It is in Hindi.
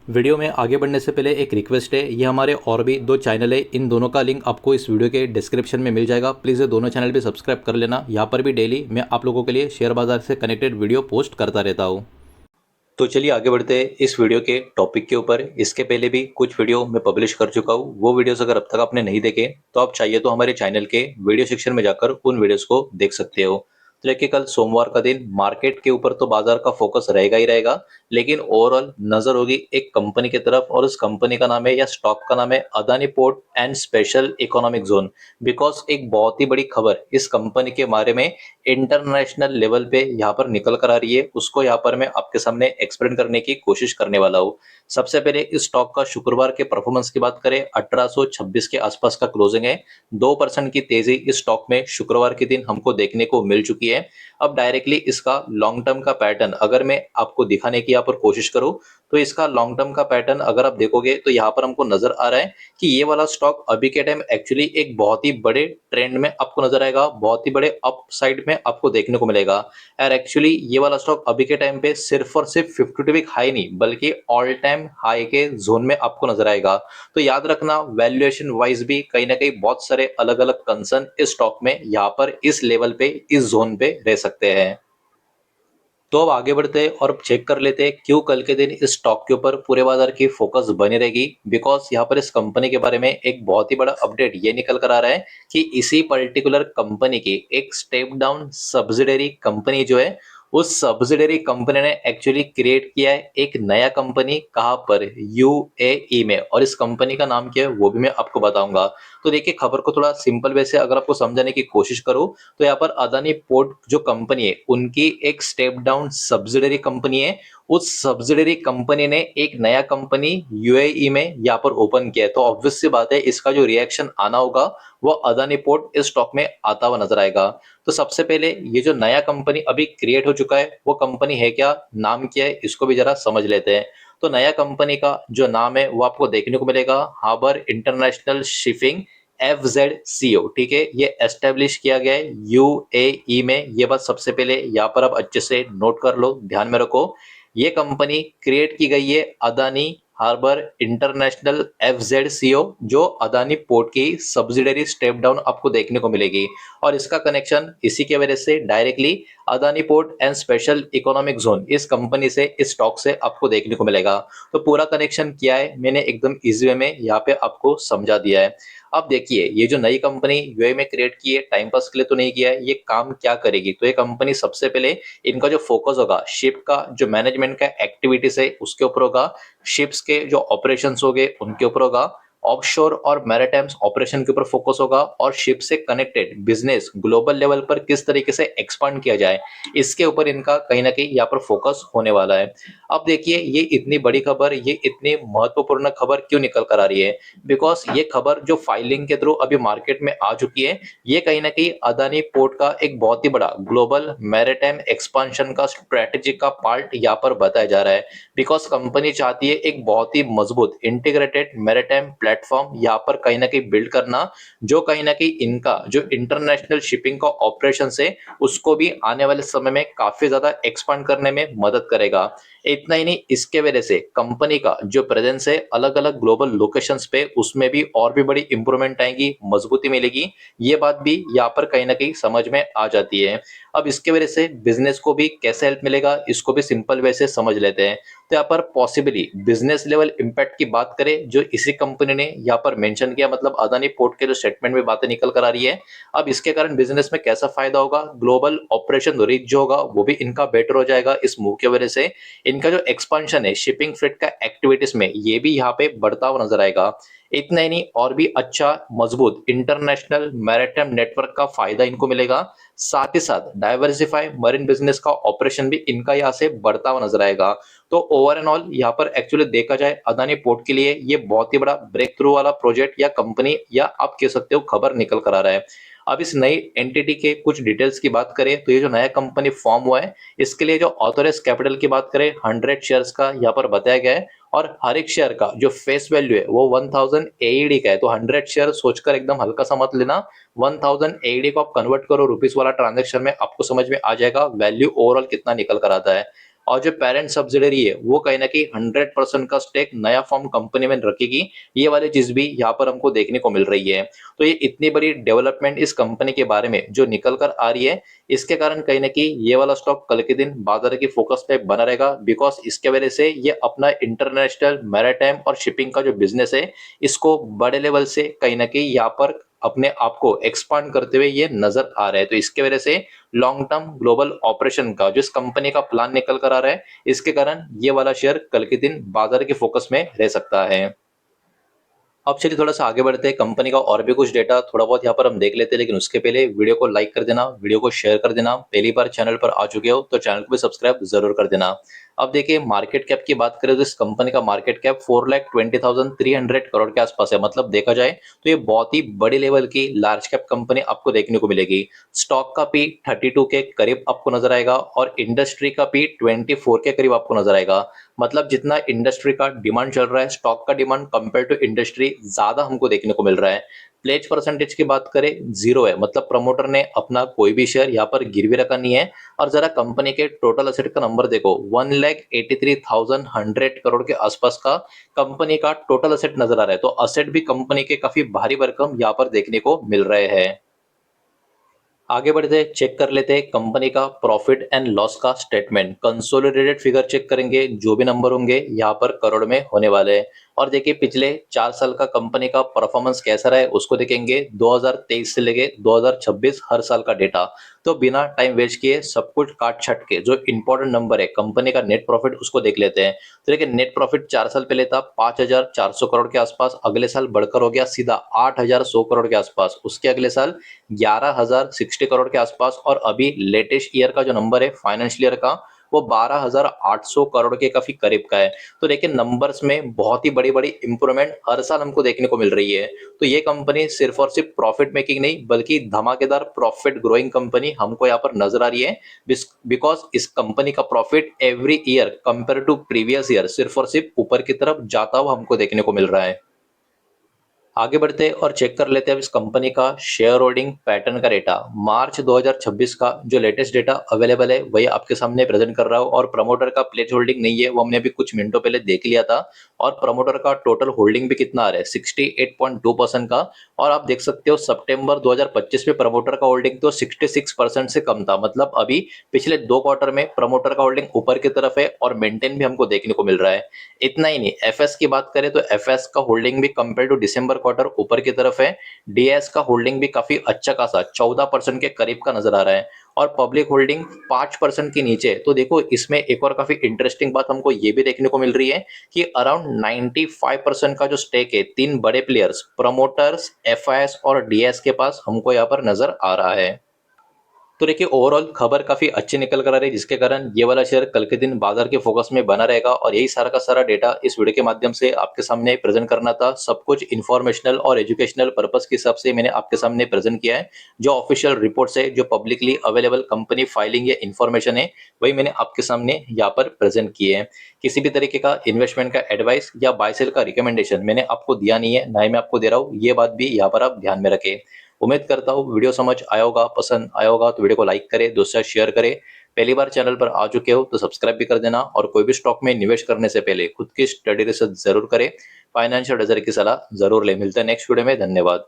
वीडियो में आगे बढ़ने से पहले एक रिक्वेस्ट है, ये हमारे और भी दो चैनल है, इन दोनों का लिंक आपको इस वीडियो के डिस्क्रिप्शन में मिल जाएगा। प्लीज़ ये दोनों चैनल भी सब्सक्राइब कर लेना। यहाँ पर भी डेली मैं आप लोगों के लिए शेयर बाजार से कनेक्टेड वीडियो पोस्ट करता रहता हूँ। तो चलिए आगे बढ़ते हैं इस वीडियो के टॉपिक के ऊपर। इसके पहले भी कुछ वीडियो मैं पब्लिश कर चुका हूँ, वो वीडियोस अगर अब तक आपने नहीं देखे तो आप चाहिए तो हमारे चैनल के वीडियो सेक्शन में जाकर उन वीडियोस को देख सकते हो। तो देखिए, कल सोमवार का दिन मार्केट के ऊपर तो बाजार का फोकस रहेगा ही रहेगा, लेकिन ओवरऑल नजर होगी एक कंपनी की तरफ, और उस कंपनी का नाम है या स्टॉक का नाम है Adani port and special economic zone. Because एक बहुत ही बड़ी खबर इस कंपनी के बारे में इंटरनेशनल लेवल पे यहाँ पर निकल कर आ रही है, उसको यहाँ पर मैं आपके सामने एक्सप्लेन करने की कोशिश करने वाला हूँ। सबसे पहले इस स्टॉक का शुक्रवार के परफॉर्मेंस की बात करें, 1826 के आसपास का क्लोजिंग है। 2% की तेजी इस स्टॉक में शुक्रवार के दिन हमको देखने को मिल चुकी है। अब डायरेक्टली इसका लॉन्ग टर्म का पैटर्न अगर मैं आपको दिखाने की यहाँ पर कोशिश करूँ, तो इसका लॉन्ग टर्म का पैटर्न अगर आप देखोगे तो यहाँ पर हमको नजर आ रहा है कि ये वाला स्टॉक अभी के टाइम एक्चुअली एक बहुत ही बड़े ट्रेंड में आपको नजर आएगा, बहुत ही बड़े अप साइड में आपको देखने को मिलेगा। और एक्चुअली ये वाला स्टॉक अभी के टाइम पे सिर्फ और सिर्फ 52 वीक हाई नहीं बल्कि ऑल टाइम हाई के जोन में आपको नजर आएगा। तो याद रखना, वैल्यूएशन वाइज भी कहीं ना कहीं बहुत सारे अलग अलग कंसर्न इस स्टॉक में यहाँ पर इस लेवल पे इस जोन पे रह सकते हैं। तो अब आगे बढ़ते हैं और चेक कर लेते हैं क्यों कल के दिन इस स्टॉक के ऊपर पूरे बाजार की फोकस बनी रहेगी। बिकॉज यहाँ पर इस कंपनी के बारे में एक बहुत ही बड़ा अपडेट ये निकल कर आ रहा है कि इसी पर्टिकुलर कंपनी की एक स्टेप डाउन सब्सिडरी कंपनी जो है, उस सब्सिडरी कंपनी ने एक्चुअली क्रिएट किया है एक नया कंपनी। कहाँ पर? यूएई में। और इस कंपनी का नाम क्या है वो भी मैं आपको बताऊंगा। तो देखिए, खबर को थोड़ा सिंपल वे से अगर आपको समझाने की कोशिश करूं, तो यहाँ पर अदानी पोर्ट जो कंपनी है उनकी एक स्टेप डाउन सब्सिडरी कंपनी है। उस सब्सिडरी कंपनी ने एक नया कंपनी यूएई में यहाँ पर ओपन किया है। तो ऑब्वियस सी बात है, इसका जो रिएक्शन आना होगा वो अदानी पोर्ट इस स्टॉक में आता हुआ नजर आएगा। तो सबसे पहले ये जो नया कंपनी अभी क्रिएट हो चुका है वो कंपनी है क्या, नाम क्या है, इसको भी जरा समझ लेते हैं। तो नया कंपनी का जो नाम है वो आपको देखने को मिलेगा हार्बर इंटरनेशनल शिपिंग, FZCO। ठीक है, ये एस्टेब्लिश किया गया है यूएई में। ये बात सबसे पहले यहाँ पर आप अच्छे से नोट कर लो, ध्यान में रखो। ये कंपनी क्रिएट की गई है अदानी हार्बर इंटरनेशनल, FZCO, जो अदानी पोर्ट की सब्सिडरी स्टेप डाउन आपको देखने को मिलेगी। और इसका कनेक्शन इसी के वजह से directly Adani port and special economic zone इस कंपनी से, इस स्टॉक से आपको देखने को मिलेगा। तो पूरा कनेक्शन क्या है मैंने एकदम इजी वे में यहाँ पे आपको समझा दिया है। अब देखिए, ये जो नई कंपनी यूएई में क्रिएट की है, टाइम पास के लिए तो नहीं किया है, ये काम क्या करेगी। तो ये कंपनी सबसे पहले इनका जो फोकस होगा शिप का जो मैनेजमेंट का एक्टिविटीज है उसके ऊपर होगा, शिप्स के जो ऑपरेशंस होंगे उनके ऊपर होगा, ऑफशोर और मैरिटाइम्स ऑपरेशन के ऊपर फोकस होगा, और शिप से कनेक्टेड बिजनेस ग्लोबल लेवल पर किस तरीके से एक्सपांड किया जाए इसके ऊपर इनका कहीं ना कहीं यहाँ पर फोकस होने वाला है। अब देखिए, ये इतनी बड़ी खबर, ये इतनी महत्वपूर्ण खबर क्यों निकल कर आ रही है? बिकॉज ये खबर जो फाइलिंग के थ्रू अभी मार्केट में आ चुकी है, ये कहीं ना कहीं अदानी पोर्ट का एक बहुत ही बड़ा ग्लोबल मैरिटाइम एक्सपांशन का स्ट्रेटेजी का पार्ट यहाँ पर बताया जा रहा है। बिकॉज कंपनी चाहती है एक बहुत ही मजबूत इंटीग्रेटेड मैरिटाइम प्लेटफॉर्म यहाँ पर कहीं ना कहीं बिल्ड करना, जो कहीं ना कहीं इनका जो इंटरनेशनल शिपिंग का ऑपरेशन है उसको भी आने वाले समय में काफी ज्यादा एक्सपांड करने में मदद करेगा। इतना ही नहीं, इसके वजह से कंपनी का जो प्रेजेंस है अलग अलग ग्लोबल लोकेशंस पे, उसमें भी और भी बड़ी इंप्रूवमेंट आएगी, मजबूती मिलेगी। ये बात भी यहाँ पर कहीं ना कहीं समझ में आ जाती है। अब इसके वजह से बिजनेस को भी कैसे हेल्प मिलेगा इसको भी सिंपल वे से समझ लेते हैं। तो यहाँ पर पॉसिबली बिजनेस लेवल इंपैक्ट की बात करें जो इसी कंपनी ने यहाँ पर मेंशन किया, मतलब अदानी पोर्ट के जो स्टेटमेंट में बातें निकल कर आ रही है। अब इसके कारण बिजनेस में कैसा फायदा होगा, ग्लोबल ऑपरेशन रीच जो होगा वो भी इनका बेटर हो जाएगा इस मूव की वजह से। इनका जो एक्सपांशन है शिपिंग फ्रेट का एक्टिविटीज में, ये भी यहाँ पे बढ़ता हुआ नजर आएगा। इतना ही नहीं, और भी अच्छा मजबूत इंटरनेशनल मैरिटाइम नेटवर्क का फायदा इनको मिलेगा। साथ ही साथ डाइवर्सिफाई मरीन बिजनेस का ऑपरेशन भी इनका यहाँ से बढ़ता हुआ नजर आएगा। तो ओवर एंड ऑल यहाँ पर एक्चुअली देखा जाए अदानी पोर्ट के लिए ये बहुत ही बड़ा ब्रेक थ्रू वाला प्रोजेक्ट या कंपनी या आप कह सकते हो खबर निकल कर आ रहा है। अब इस नई एंटिटी के कुछ डिटेल्स की बात करें तो ये जो नया कंपनी फॉर्म हुआ है इसके लिए जो ऑथोराइज कैपिटल की बात करें 100 शेयर्स का यहाँ पर बताया गया है, और हर एक शेयर का जो फेस वैल्यू है वो 1000 एईडी का है। तो 100 शेयर सोचकर एकदम हल्का सा मत लेना, 1000 एईडी को आप कन्वर्ट करो रुपीस वाला ट्रांजेक्शन में, आपको समझ में आ जाएगा वैल्यू ओवरऑल कितना निकल कर आता है। और जो पेरेंट सब्सिडरी है वो कहीं ना कहीं 100% का स्टेक नया फॉर्म कंपनी में रखेगी। ये वाली चीज भी यहाँ पर हमको देखने को मिल रही है। तो ये इतनी बड़ी डेवलपमेंट इस कंपनी के बारे में जो निकल कर आ रही है, इसके कारण कहीं ना कहीं ये वाला स्टॉक कल के दिन बाजार की फोकस पे बना रहेगा, बिकॉज इसके वजह से ये अपना इंटरनेशनल मैरीटाइम और शिपिंग का जो बिजनेस है इसको बड़े लेवल से कहीं ना कहीं यहाँ पर अपने आप को एक्सपांड करते हुए ये नजर आ रहा है। तो इसके वजह से लॉन्ग टर्म ग्लोबल ऑपरेशन का जिस कंपनी का प्लान निकल कर आ रहा है, इसके कारण ये वाला शेयर कल के दिन बाजार के फोकस में रह सकता है। अब चलिए थोड़ा सा आगे बढ़ते हैं, कंपनी का और भी कुछ डेटा थोड़ा बहुत यहाँ पर हम देख लेते हैं, लेकिन उसके पहले वीडियो को लाइक कर देना, वीडियो को शेयर कर देना। पहली बार चैनल पर आ चुके हो तो चैनल को भी सब्सक्राइब जरूर कर देना। अब देखिए मार्केट कैप की बात करें तो इस कंपनी का मार्केट कैप 4,20,300 करोड़ के आसपास है। मतलब देखा जाए तो ये बहुत ही बड़ी लेवल की लार्ज कैप कंपनी आपको देखने को मिलेगी। स्टॉक का पी 32 के करीब आपको नजर आएगा और इंडस्ट्री का पी 24 के करीब आपको नजर आएगा। मतलब जितना इंडस्ट्री का डिमांड चल रहा है, स्टॉक का डिमांड कंपेयर टू इंडस्ट्री ज्यादा हमको देखने को मिल रहा है। प्लेज परसेंटेज की बात करें जीरो है, मतलब प्रमोटर ने अपना कोई भी शेयर यहाँ पर गिरवी रखा नहीं है। और जरा कंपनी के टोटल असेट का नंबर देखो, 1,83,100 करोड़ के आसपास का कंपनी का टोटल असेट नजर आ रहा है। तो असेट भी कंपनी के काफी भारी भरकम यहाँ पर देखने को मिल रहे हैं। आगे बढ़ते चेक कर लेते हैं कंपनी का प्रॉफिट एंड लॉस का स्टेटमेंट। कंसोलिडेटेड फिगर चेक करेंगे, जो भी नंबर होंगे यहाँ पर करोड़ में होने वाले हैं। और देखिए पिछले 4 साल का कंपनी का परफॉर्मेंस कैसा रहा है उसको देखेंगे, 2023 से लेके 2026 हर साल का डेटा। तो बिना टाइम वेस्ट किए सब कुछ काट छट के जो इंपॉर्टेंट नंबर है कंपनी का नेट प्रॉफिट उसको देख लेते हैं। तो देखिए नेट प्रॉफिट 4 साल पहले था 5,400 करोड़ के आसपास, अगले साल बढ़कर हो गया सीधा 8,100 करोड़ के आसपास, उसके अगले साल 11,060 करोड़ के आसपास, और अभी लेटेस्ट ईयर का जो नंबर है फाइनेंशियल ईयर का वो 12,800 करोड़ के काफी करीब का है। तो देखिए नंबर्स में बहुत ही बड़ी बड़ी इंप्रूवमेंट हर साल हमको देखने को मिल रही है। तो ये कंपनी सिर्फ और सिर्फ प्रॉफिट मेकिंग नहीं बल्कि धमाकेदार प्रॉफिट ग्रोइंग कंपनी हमको यहाँ पर नजर आ रही है। बिकॉज इस कंपनी का profit every year compare to previous year सिर्फ और सिर्फ ऊपर की तरफ जाता हुआ हमको देखने को मिल रहा है। आगे बढ़ते हैं और चेक कर लेते हैं इस कंपनी का शेयर होल्डिंग पैटर्न का डेटा। मार्च 2026 का जो लेटेस्ट डेटा अवेलेबल है वही आपके सामने प्रेजेंट कर रहा हूं। और प्रमोटर का प्लेज होल्डिंग नहीं है, वो हमने अभी कुछ मिनटों पहले देख लिया था। और प्रमोटर का टोटल होल्डिंग भी कितना आ रहा है, 68.2% का। और आप देख सकते हो सितंबर 2025 में प्रमोटर का होल्डिंग तो 66% से कम था। मतलब अभी पिछले 2 क्वार्टर में प्रमोटर का होल्डिंग ऊपर की तरफ है और मेंटेन भी हमको देखने को मिल रहा है। इतना ही नहीं, एफएस की बात करें तो एफएस का होल्डिंग भी कंपेयर टू दिसंबर क्वार्टर ऊपर की तरफ है। डीएस का होल्डिंग भी काफी अच्छा खासा 14% के करीब का नजर आ रहा है। और पब्लिक होल्डिंग 5% के नीचे। तो देखो इसमें एक और काफी इंटरेस्टिंग बात हमको ये भी देखने को मिल रही है कि अराउंड 95% का जो स्टेक है 3 बड़े प्लेयर्स प्रमोटर्स, एफआईएस और डीएस के पास हमको यहाँ पर नजर आ रहा है। तो देखिए ओवरऑल खबर काफी अच्छी निकल कर आ रही है, जिसके कारण ये वाला शेयर कल के दिन बाजार के फोकस में बना रहेगा। और यही सारा का सारा डेटा इस वीडियो के माध्यम से आपके सामने प्रेजेंट करना था। सब कुछ इन्फॉर्मेशनल और एजुकेशनल पर्पस के हिसाब से मैंने आपके सामने प्रेजेंट किया है। जो ऑफिशियल रिपोर्ट्स है, जो पब्लिकली अवेलेबल कंपनी फाइलिंग या इन्फॉर्मेशन है, वही मैंने आपके सामने यहाँ पर प्रेजेंट किए हैं। किसी भी तरीके का इन्वेस्टमेंट का एडवाइस या बाय सेल का रिकमेंडेशन मैंने आपको दिया नहीं है, ना ही मैं आपको दे रहा हूँ। ये बात भी यहाँ पर आप ध्यान में रखें। उम्मीद करता हूँ वीडियो समझ आया होगा, पसंद आया होगा तो वीडियो को लाइक करें, दोस्तों शेयर करें। पहली बार चैनल पर आ चुके हो तो सब्सक्राइब भी कर देना। और कोई भी स्टॉक में निवेश करने से पहले खुद की स्टडी रिसर्च जरूर करें, फाइनेंशियल एडवाइजर की सलाह जरूर ले। मिलते हैं नेक्स्ट वीडियो में, धन्यवाद।